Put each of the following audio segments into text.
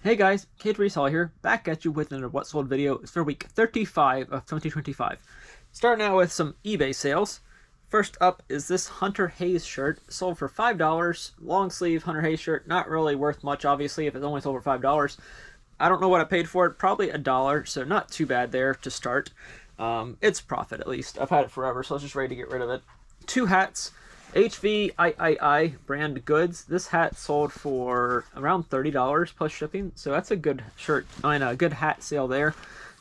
Hey guys, Kate Resell here, back at you with another What Sold video. It's for week 35 of 2025. Starting out with some eBay sales. First up is this Hunter Hayes shirt, sold for $5. Long sleeve Hunter Hayes shirt, not really worth much obviously if it's only sold for $5. I don't know what I paid for it, probably $1, so not too bad there to start. It's profit at least. I've had it forever, so I was just ready to get rid of it. Two hats. HVIII brand goods. This hat sold for around $30 plus shipping, so that's a good shirt and a good hat sale there.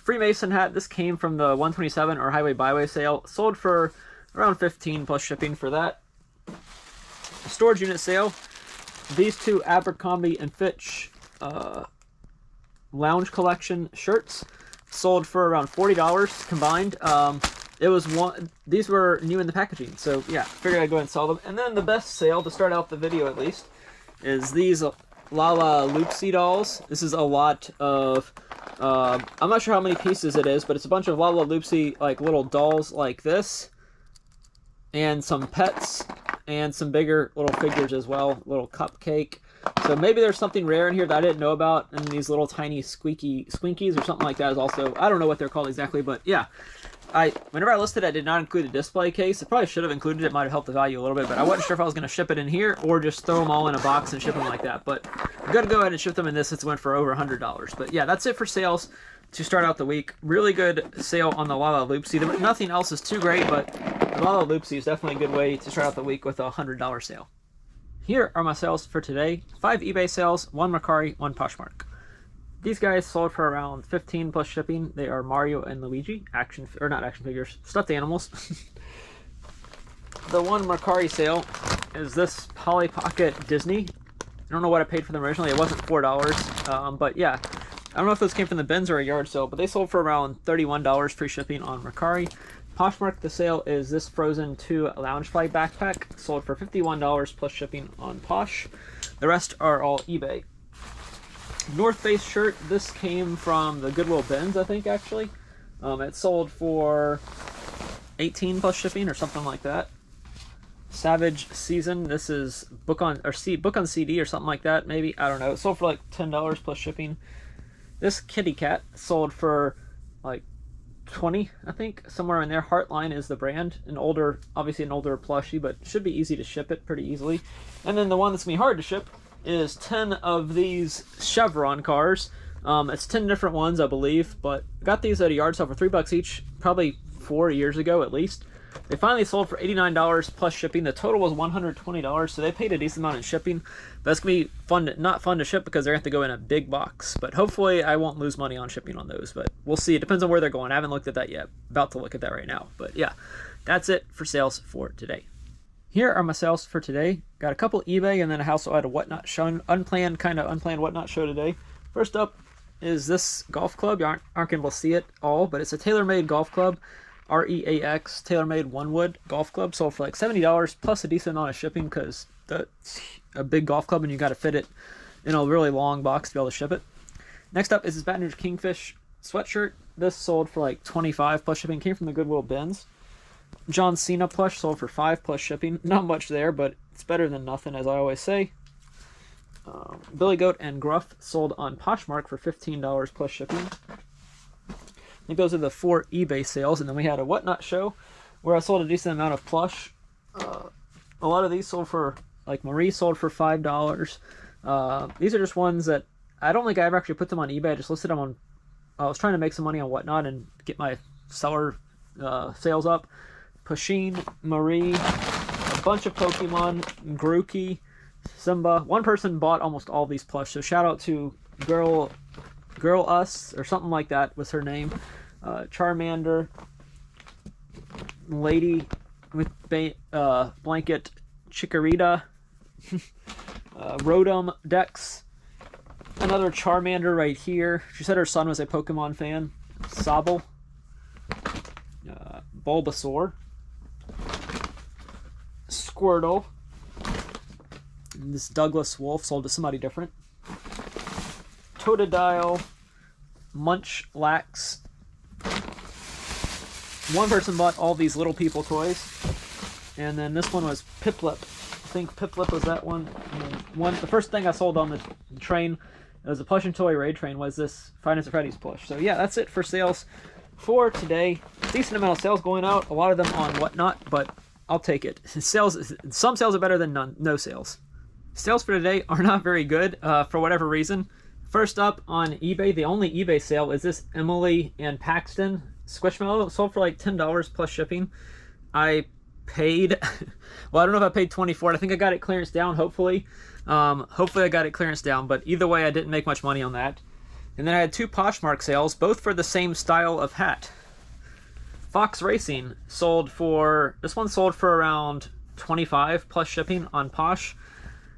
Freemason hat. This came from the 127 or Highway Byway sale. Sold for around $15 plus shipping for that. Storage unit sale. These two Abercrombie and Fitch lounge collection shirts sold for around $40 combined. It was one. These were new in the packaging, so yeah, figured I'd go ahead and sell them. And then the best sale to start out the video at least is these Lalaloopsy dolls. This is a lot of. I'm not sure how many pieces it is, but it's a bunch of Lalaloopsy like little dolls like this, and some pets, and some bigger little figures as well. Little cupcake. So maybe there's something rare in here that I didn't know about, and these little tiny squinkies or something like that is also. I don't know what they're called exactly, but yeah. Whenever I listed, I did not include a display case. I probably should have included it. Might have helped the value a little bit, but I wasn't sure if I was going to ship it in here or just throw them all in a box and ship them like that. But I'm going to go ahead and ship them in this. It's went for over $100. But yeah, that's it for sales to start out the week. Really good sale on the Lalaloopsy. Nothing else is too great, but the Lalaloopsy is definitely a good way to start out the week with a $100 sale. Here are my sales for today. 5 eBay sales, 1 Mercari, 1 Poshmark. These guys sold for around $15 plus shipping. They are Mario and Luigi, not action figures, stuffed animals. The one Mercari sale is this Polly Pocket Disney. I don't know what I paid for them originally. It wasn't $4, but yeah. I don't know if those came from the bins or a yard sale, but they sold for around $31 free shipping on Mercari. Poshmark, the sale is this Frozen 2 Loungefly backpack, sold for $51 plus shipping on Posh. The rest are all eBay. North Face shirt. This came from the Goodwill bins, I think, actually. It sold for $18 plus shipping or something like that. Savage Season. This is book on CD or something like that, maybe. I don't know. It sold for like $10 plus shipping. This kitty cat sold for like $20, I think, somewhere in there. Heartline is the brand. Obviously an older plushie, but should be easy to ship it pretty easily. And then the one that's gonna be hard to ship is 10 of these Chevron cars. It's 10 different ones, I believe, but I got these at a yard sale for $3 each, probably 4 years ago at least. They finally sold for $89 plus shipping. The total was $120, so they paid a decent amount in shipping. But it's gonna be not fun to ship because they're gonna have to go in a big box. But hopefully I won't lose money on shipping on those, but we'll see. It depends on where they're going. I haven't looked at that yet. About to look at that right now. But yeah, that's it for sales for today. Here are my sales for today. Got a couple eBay and then I also had a whatnot show, unplanned whatnot show today. First up is this golf club. You aren't going to be able to see it all, but it's a TaylorMade golf club. REAX TaylorMade one wood golf club. Sold for like $70 plus a decent amount of shipping because that's a big golf club and you got to fit it in a really long box to be able to ship it. Next up is this Baton Rouge Kingfish sweatshirt. This sold for like $25 plus shipping. Came from the Goodwill bins. John Cena plush sold for $5 plus shipping. Not much there, but it's better than nothing, as I always say. Billy Goat and Gruff sold on Poshmark for $15 plus shipping. I think those are the 4 eBay sales, and then we had a whatnot show where I sold a decent amount of plush. A lot of these sold for, like Marie sold for $5. These are just ones that I don't think I ever actually put them on eBay. I just listed them on. I was trying to make some money on whatnot and get my seller sales up. Pusheen, Marie, a bunch of Pokemon, Grookey, Simba. One person bought almost all these plush, so shout out to Girl Us or something like that was her name. Charmander, Lady with Blanket, Chikorita, Rotom, Dex, another Charmander right here. She said her son was a Pokemon fan. Sobble, Bulbasaur, Squirtle, and this Douglas Wolf sold to somebody different. Totodile, Munchlax. One person bought all these little people toys, and then this one was Piplup. I think Piplup was that one. And then the first thing I sold on the train It was a plush and toy raid train, was this Five Nights at Freddy's plush. So yeah, that's it for sales for today. Decent amount of sales going out, a lot of them on Whatnot, but I'll take it. Sales, some sales are better than none, no sales. Sales for today are not very good for whatever reason. First up on eBay, the only eBay sale is this Emily and Paxton Squishmallow. Sold for like $10 plus shipping. I paid, well, I don't know if I paid $20 for it. I think I got it clearance down, hopefully. Hopefully I got it clearance down, but either way, I didn't make much money on that. And then I had two Poshmark sales, both for the same style of hat. Fox Racing sold for, this one sold for around $25 plus shipping on Posh.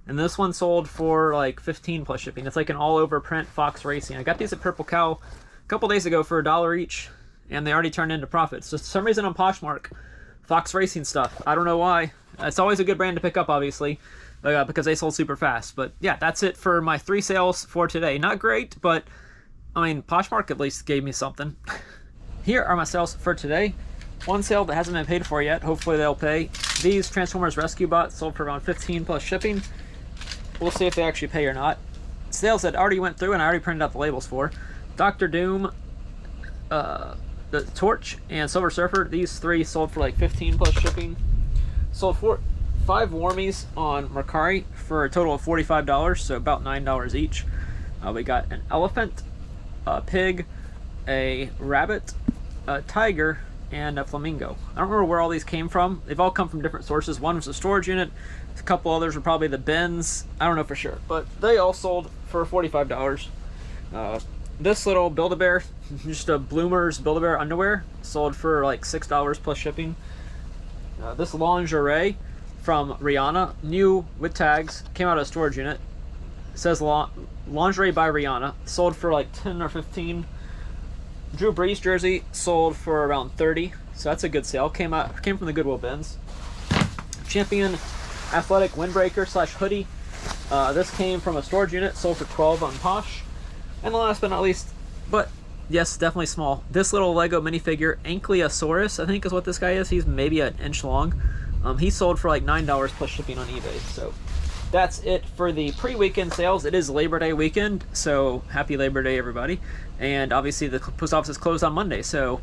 And this one sold for like $15 plus shipping. It's like an all-over print Fox Racing. I got these at Purple Cow a couple days ago for $1 each, and they already turned into profits. So for some reason on Poshmark, Fox Racing stuff. I don't know why. It's always a good brand to pick up, obviously, because they sold super fast. But yeah, that's it for my 3 sales for today. Not great, but I mean, Poshmark at least gave me something. Here are my sales for today. One sale that hasn't been paid for yet. Hopefully they'll pay. These Transformers Rescue Bots sold for around $15 plus shipping. We'll see if they actually pay or not. Sales that already went through and I already printed out the labels for. Dr. Doom, the Torch, and Silver Surfer. These 3 sold for like $15 plus shipping. Sold 5 Warmies on Mercari for a total of $45, so about $9 each. We got an elephant, a pig, a rabbit, a tiger, and a flamingo. I don't remember where all these came from. They've all come from different sources. One was a storage unit. A couple others were probably the bins. I don't know for sure, but they all sold for $45. This little Build-A-Bear, just a Bloomers Build-A-Bear underwear, sold for like $6 plus shipping. This lingerie from Rihanna, new with tags, came out of a storage unit. It says lingerie by Rihanna, sold for like 10 or 15. Drew Brees jersey sold for around 30, so that's a good sale. Came from the Goodwill bins. Champion athletic windbreaker / hoodie. This came from a storage unit, sold for 12 on Posh. And last but not least, but yes, definitely small, this little Lego minifigure, Ankylosaurus, I think is what this guy is. He's maybe an inch long. He sold for like $9 plus shipping on eBay. So that's it for the pre-weekend sales. It is Labor Day weekend, so happy Labor Day, everybody. And obviously the post office is closed on Monday, so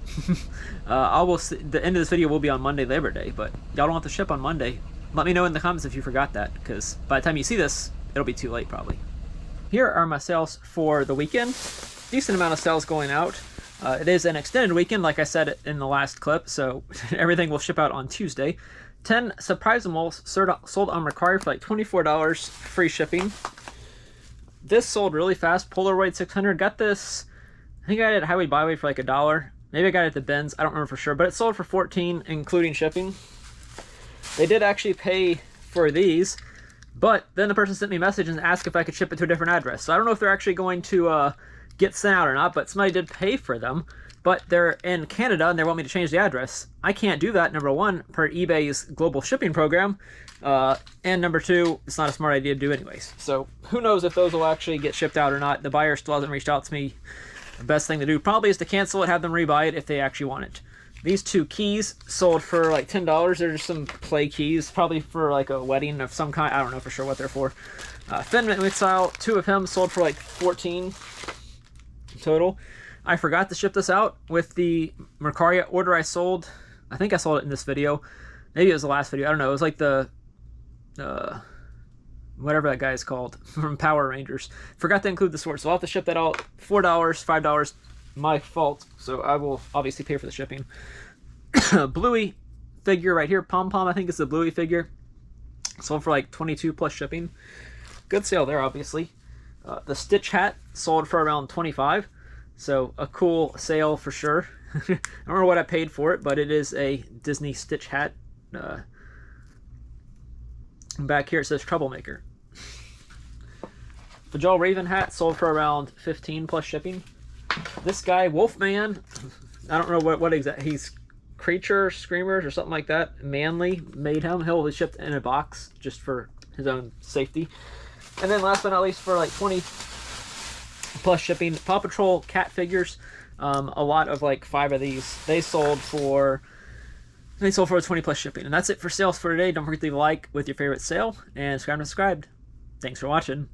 the end of this video will be on Monday, Labor Day, but y'all don't want to ship on Monday. Let me know in the comments if you forgot that, because by the time you see this, it'll be too late probably. Here are my sales for the weekend. Decent amount of sales going out. It is an extended weekend, like I said in the last clip, so everything will ship out on Tuesday. 10 Surprisables sold on Mercari for like $24, free shipping. This sold really fast. Polaroid 600. Got this, I think I got it at Highway Byway for like $1. Maybe I got it at the bins. I don't remember for sure, but it sold for $14, including shipping. They did actually pay for these, but then the person sent me a message and asked if I could ship it to a different address. So I don't know if they're actually going to get sent out or not, but somebody did pay for them. But they're in Canada and they want me to change the address. I can't do that, number one, per eBay's global shipping program. And number two, it's not a smart idea to do anyways. So who knows if those will actually get shipped out or not. The buyer still hasn't reached out to me. The best thing to do probably is to cancel it, have them rebuy it if they actually want it. These 2 keys sold for like $10. They're just some play keys, probably for like a wedding of some kind. I don't know for sure what they're for. Finn McStyle, 2 of him sold for like $14 total. I forgot to ship this out with the Mercari order I sold. I think I sold it in this video. Maybe it was the last video. I don't know. It was like the whatever that guy is called from Power Rangers. Forgot to include the sword, so I'll have to ship that out. $4, $5, my fault. So I will obviously pay for the shipping. Bluey figure right here. Pom Pom, I think it's the Bluey figure. Sold for like $22 plus shipping. Good sale there, obviously. The Stitch hat sold for around $25. So a cool sale for sure. I don't remember what I paid for it, but it is a Disney Stitch hat. Back here it says Troublemaker. The Joel Raven hat sold for around $15 plus shipping. This guy, Wolfman, I don't know what exactly, he's Creature Screamers or something like that. Manly made him. He'll be shipped in a box just for his own safety. And then last but not least, for like 20 plus shipping, Paw Patrol cat figures. A lot of like 5 of these. They sold for 20 plus shipping. And that's it for sales for today. Don't forget to leave a like with your favorite sale and subscribe. Thanks for watching.